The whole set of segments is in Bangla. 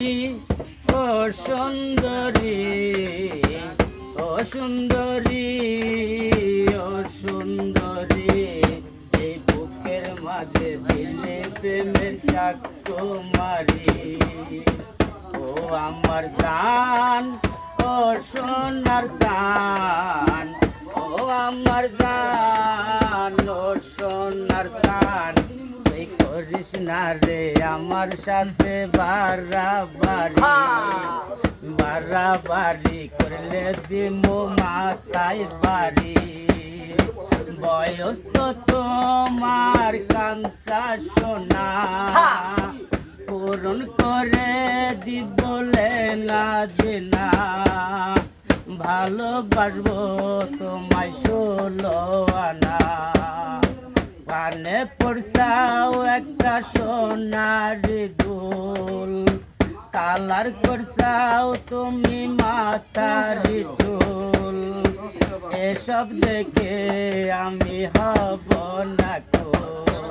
ও সুন্দরী, ও সুন্দরী, ও সুন্দরী, এই বুকের মাঝে দিলে প্রেমের চাকুমারি। ও আমার জান, ও সোনার জান, ও আমার জান, ও সোনার জান, করিস না রে আমার সাথে বাড়াবাড়ি, বাড়াবাড়ি করলে দিমু মাথায় বাড়ি। বয়স তো তোমার কাঞ্চা সোনা, পূরণ করে দিবলে না যে না, ভালোবাসবো তোমায় 16 আনা। কানে পড়ছাও একটা সোনার দুল, কালার করছাও তুমি মাথার চুল, এসব দেখে আমি হব না কুল।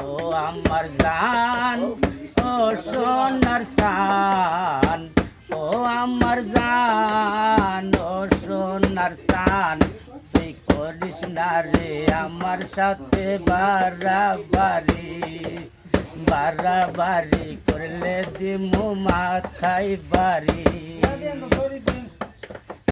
ও আমার জান, ও সোনার জান, ও আমার জান, ও সোনার জান, করিস না রে আমার সাথে বাড়াবাড়ি, বাড়াবাড়ি করলে দিমু মাথায় বাড়ি।